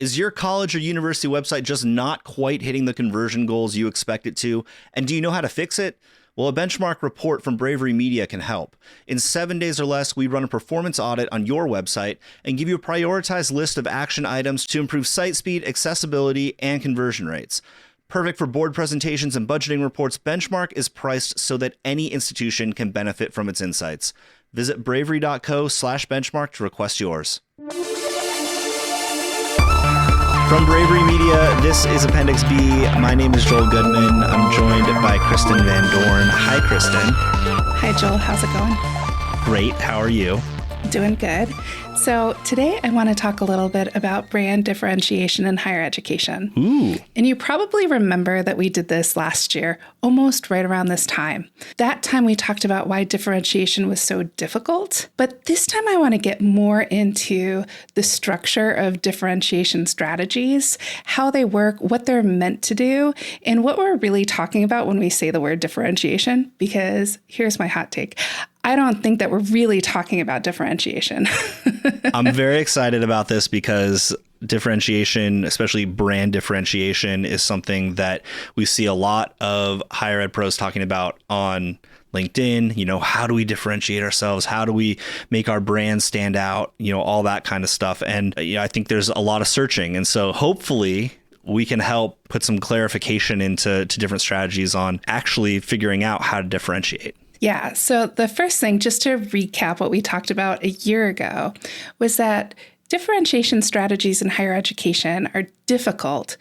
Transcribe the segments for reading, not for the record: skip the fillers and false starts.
Is your college or university website just not quite hitting the conversion goals you expect it to? And do you know how to fix it? Well, a benchmark report from Bravery Media can help. In 7 days or less, we run a performance audit on your website and give you a prioritized list of action items to improve site speed, accessibility, and conversion rates. Perfect for board presentations and budgeting reports, Benchmark is priced so that any institution can benefit from its insights. Visit bravery.co/benchmark to request yours. From Bravery Media, this is Appendix B. My name is Joel Goodman. I'm joined by Kristin Van Dorn. Hi, Kristin. Hi, Joel. How's it going? Great. How are you? Doing good. So today I want to talk a little bit about brand differentiation in higher education. Ooh. And you probably remember that we did this last year, almost right around this time. That time we talked about why differentiation was so difficult. But this time I want to get more into the structure of differentiation strategies, how they work, what they're meant to do, and what we're really talking about when we say the word differentiation. Because here's my hot take. I don't think that we're really talking about differentiation. I'm very excited about this because differentiation, especially brand differentiation, is something that we see a lot of higher ed pros talking about on LinkedIn. You know, how do we differentiate ourselves? How do we make our brand stand out? You know, all that kind of stuff. And I think there's a lot of searching. And so hopefully we can help put some clarification into different strategies on actually figuring out how to differentiate. Yeah. So the first thing, just to recap what we talked about a year ago, was that differentiation strategies in higher education are difficult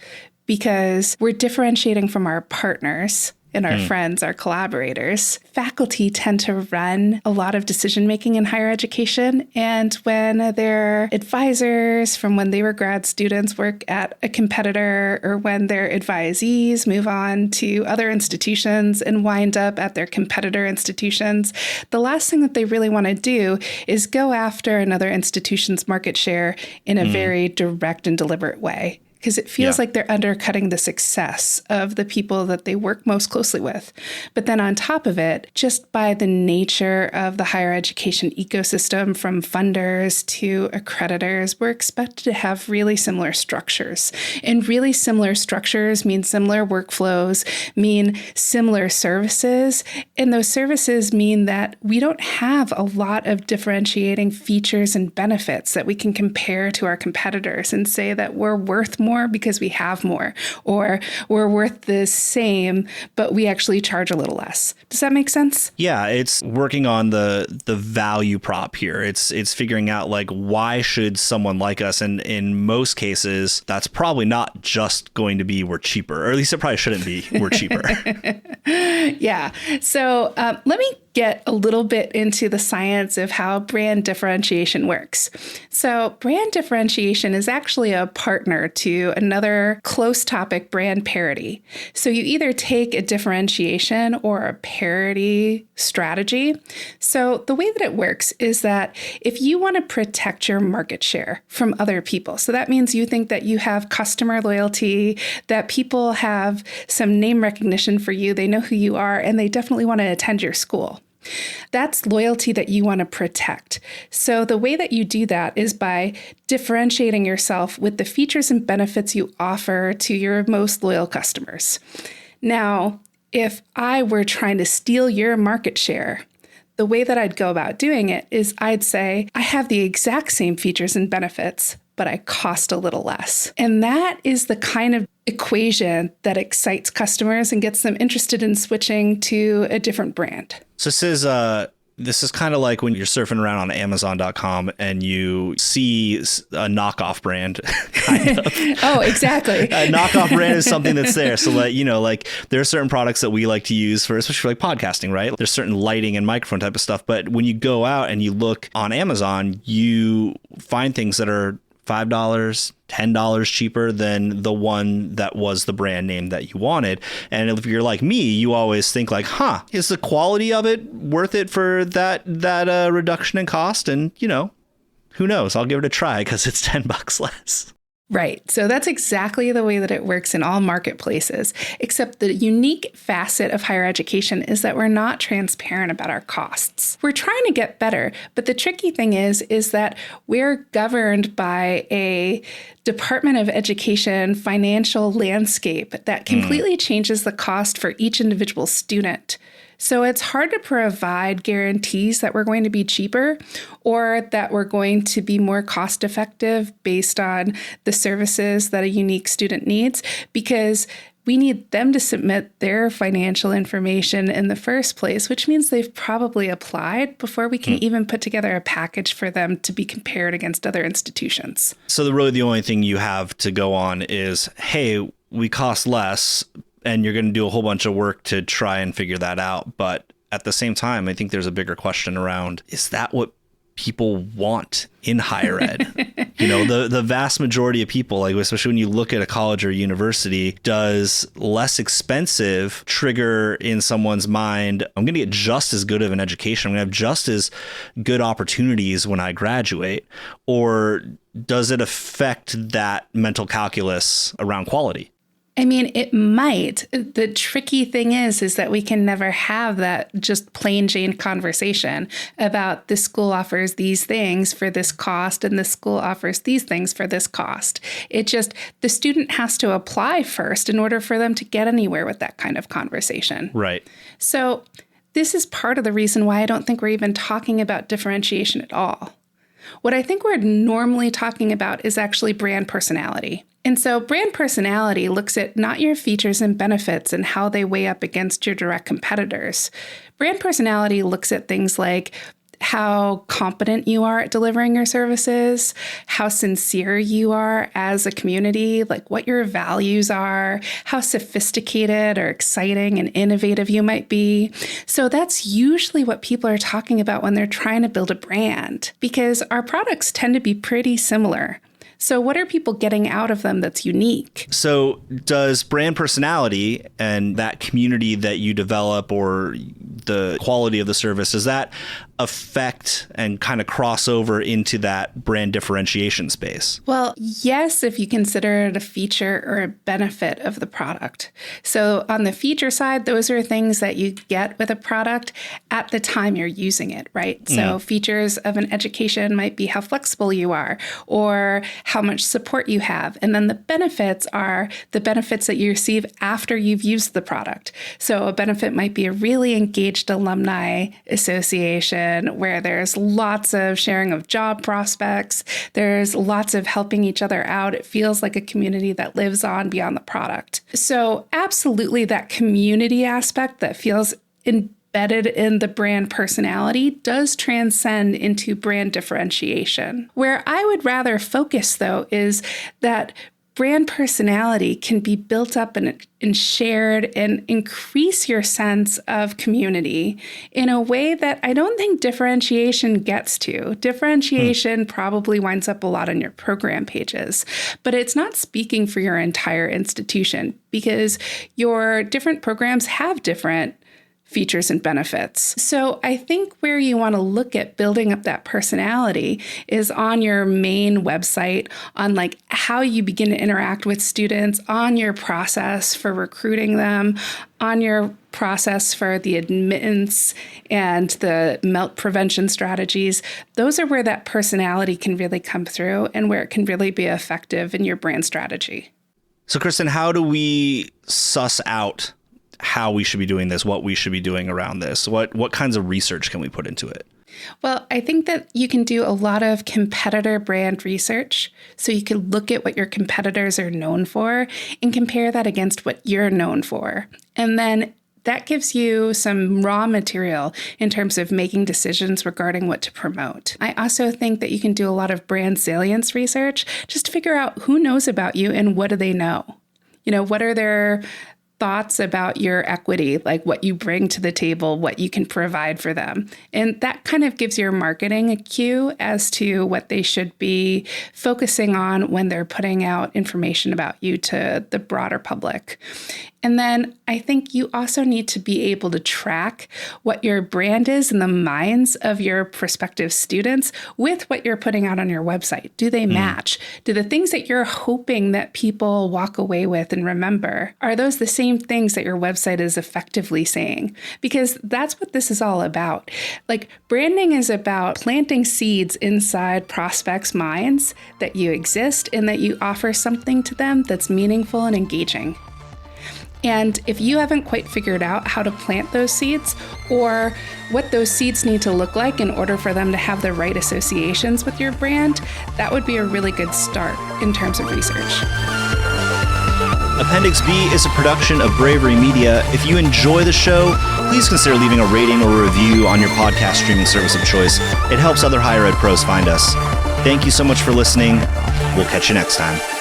because we're differentiating from our partners and our friends, our collaborators. Faculty tend to run a lot of decision making in higher education. And when their advisors from when they were grad students work at a competitor, or when their advisees move on to other institutions and wind up at their competitor institutions, the last thing that they really want to do is go after another institution's market share in a very direct and deliberate way, because it feels like they're undercutting the success of the people that they work most closely with. But then on top of it, just by the nature of the higher education ecosystem, from funders to accreditors, we're expected to have really similar structures. And really similar structures mean similar workflows, mean similar services. And those services mean that we don't have a lot of differentiating features and benefits that we can compare to our competitors and say that we're worth more because we have more, or we're worth the same, but we actually charge a little less. Does that make sense? Yeah, it's working on the value prop here. It's figuring out, like, why should someone like us? And in most cases, that's probably not just going to be we're cheaper, or at least it probably shouldn't be we're cheaper. Yeah. So let me get a little bit into the science of how brand differentiation works. So brand differentiation is actually a partner to another close topic, brand parity. So you either take a differentiation or a parity strategy. So the way that it works is that if you want to protect your market share from other people, so that means you think that you have customer loyalty, that people have some name recognition for you, they know who you are, and they definitely want to attend your school. That's loyalty that you want to protect. So the way that you do that is by differentiating yourself with the features and benefits you offer to your most loyal customers. Now, if I were trying to steal your market share, the way that I'd go about doing it is I'd say, I have the exact same features and benefits, but I cost a little less. And that is the kind of equation that excites customers and gets them interested in switching to a different brand. So this is kind of like when you're surfing around on Amazon.com and you see a knockoff brand. Kind of. Oh, exactly. A knockoff brand is something that's there. So like there are certain products that we like to use for, especially for like podcasting, right? There's certain lighting and microphone type of stuff. But when you go out and you look on Amazon, you find things that are $5, $10 cheaper than the one that was the brand name that you wanted. And if you're like me, you always think like, is the quality of it worth it for that reduction in cost? And, who knows? I'll give it a try because it's $10 less. Right. So that's exactly the way that it works in all marketplaces, except the unique facet of higher education is that we're not transparent about our costs. We're trying to get better, but the tricky thing is that we're governed by a Department of Education financial landscape that completely changes the cost for each individual student. So it's hard to provide guarantees that we're going to be cheaper or that we're going to be more cost effective based on the services that a unique student needs, because we need them to submit their financial information in the first place, which means they've probably applied before we can even put together a package for them to be compared against other institutions. So the only thing you have to go on is, hey, we cost less, and you're going to do a whole bunch of work to try and figure that out. But at the same time, I think there's a bigger question around, is that what people want in higher ed? The vast majority of people, like especially when you look at a college or university, does less expensive trigger in someone's mind, I'm going to get just as good of an education, I'm going to have just as good opportunities when I graduate? Or does it affect that mental calculus around quality? I mean, it might. The tricky thing is that we can never have that just plain Jane conversation about this school offers these things for this cost and this school offers these things for this cost. The student has to apply first in order for them to get anywhere with that kind of conversation. Right. So this is part of the reason why I don't think we're even talking about differentiation at all. What I think we're normally talking about is actually brand personality. And so brand personality looks at not your features and benefits and how they weigh up against your direct competitors. Brand personality looks at things like how competent you are at delivering your services, how sincere you are as a community, like what your values are, how sophisticated or exciting and innovative you might be. So that's usually what people are talking about when they're trying to build a brand, because our products tend to be pretty similar. So what are people getting out of them that's unique? So does brand personality and that community that you develop or the quality of the service, does that affect and kind of cross over into that brand differentiation space? Well, yes, if you consider it a feature or a benefit of the product. So on the feature side, those are things that you get with a product at the time you're using it, right? So features of an education might be how flexible you are or how much support you have. And then the benefits are the benefits that you receive after you've used the product. So a benefit might be a really engaged alumni association where there's lots of sharing of job prospects. There's lots of helping each other out. It feels like a community that lives on beyond the product. So absolutely that community aspect that feels embedded in the brand personality does transcend into brand differentiation. Where I would rather focus, though, is that brand personality can be built up and shared and increase your sense of community in a way that I don't think differentiation gets to. Differentiation probably winds up a lot on your program pages, but it's not speaking for your entire institution because your different programs have different features and benefits. So I think where you want to look at building up that personality is on your main website, on like how you begin to interact with students, on your process for recruiting them, on your process for the admittance and the melt prevention strategies. Those are where that personality can really come through and where it can really be effective in your brand strategy. So Kristin, how do we suss out how we should be doing this, what we should be doing around this? What kinds of research can we put into it? Well, I think that you can do a lot of competitor brand research. So you can look at what your competitors are known for and compare that against what you're known for. And then that gives you some raw material in terms of making decisions regarding what to promote. I also think that you can do a lot of brand salience research just to figure out who knows about you and what do they know. What are their thoughts about your equity, like what you bring to the table, what you can provide for them. And that kind of gives your marketing a cue as to what they should be focusing on when they're putting out information about you to the broader public. And then I think you also need to be able to track what your brand is in the minds of your prospective students with what you're putting out on your website. Do they match? Do the things that you're hoping that people walk away with and remember, are those the same things that your website is effectively saying? Because that's what this is all about. Like, branding is about planting seeds inside prospects' minds that you exist and that you offer something to them that's meaningful and engaging. And if you haven't quite figured out how to plant those seeds or what those seeds need to look like in order for them to have the right associations with your brand, that would be a really good start in terms of research. Appendix B is a production of Bravery Media. If you enjoy the show, please consider leaving a rating or a review on your podcast streaming service of choice. It helps other higher ed pros find us. Thank you so much for listening. We'll catch you next time.